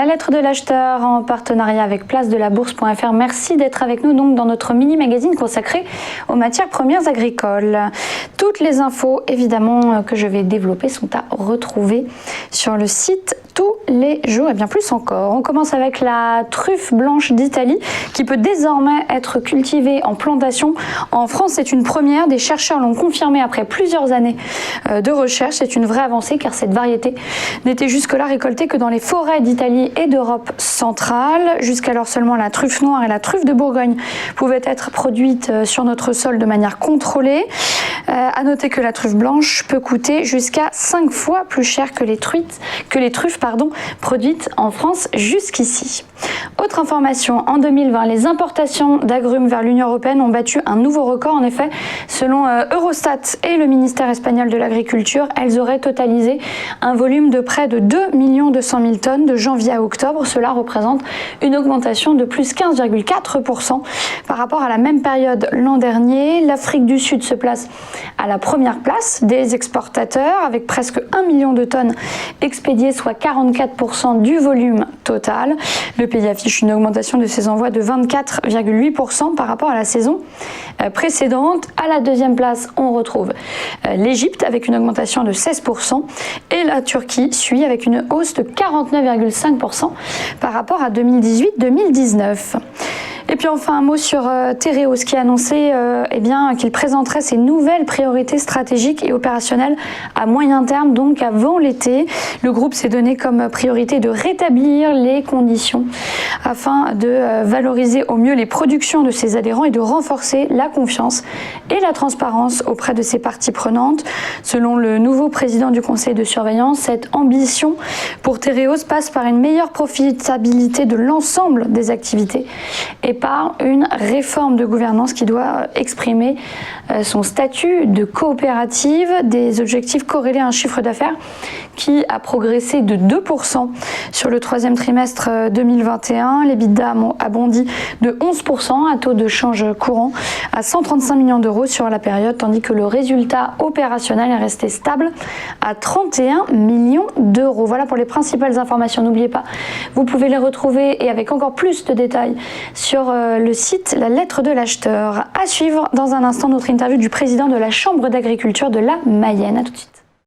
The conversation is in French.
La lettre de l'acheteur en partenariat avec place-de-la-bourse.fr. Merci d'être avec nous donc dans notre mini-magazine consacré aux matières premières agricoles. Toutes les infos évidemment que je vais développer sont à retrouver sur le site tous les jours et bien plus encore. On commence avec la truffe blanche d'Italie qui peut désormais être cultivée en plantation. En France, c'est une première. Des chercheurs l'ont confirmé après plusieurs années de recherche. C'est une vraie avancée car cette variété n'était jusque-là récoltée que dans les forêts d'Italie et d'Europe centrale. Jusqu'alors seulement la truffe noire et la truffe de Bourgogne pouvaient être produites sur notre sol de manière contrôlée. À noter que la truffe blanche peut coûter jusqu'à 5 fois plus cher que les truffes produites en France jusqu'ici. Autre information, en 2020, les importations d'agrumes vers l'Union européenne ont battu un nouveau record. En effet, selon Eurostat et le ministère espagnol de l'Agriculture, elles auraient totalisé un volume de près de 2 200 000 tonnes de janvier à octobre. Cela représente une augmentation de plus 15,4% par rapport à la même période l'an dernier. L'Afrique du Sud se place à la première place des exportateurs avec presque 1 million de tonnes expédiées, soit 44% du volume total. Le pays affiche une augmentation de ses envois de 24,8% par rapport à la saison précédente. À la deuxième place, on retrouve l'Égypte avec une augmentation de 16% et la Turquie suit avec une hausse de 49,5% par rapport à 2018-2019. Et puis enfin un mot sur Tereos qui a annoncé qu'il présenterait ses nouvelles priorités stratégiques et opérationnelles à moyen terme, donc avant l'été. Le groupe s'est donné comme priorité de rétablir les conditions afin de valoriser au mieux les productions de ses adhérents et de renforcer la confiance et la transparence auprès de ses parties prenantes. Selon le nouveau président du conseil de surveillance, cette ambition pour Tereos passe par une meilleure profitabilité de l'ensemble des activités et par une réforme de gouvernance qui doit exprimer son statut de coopérative, des objectifs corrélés à un chiffre d'affaires qui a progressé de 2% sur le troisième trimestre 2021. L'EBITDA a bondi de 11%, un taux de change courant à 135 millions d'euros sur la période, tandis que le résultat opérationnel est resté stable à 31 millions d'euros. Voilà pour les principales informations. N'oubliez pas, vous pouvez les retrouver et avec encore plus de détails sur le site La lettre de l'acheteur. À suivre dans un instant notre interview du président de la Chambre d'agriculture de la Mayenne. À tout de suite.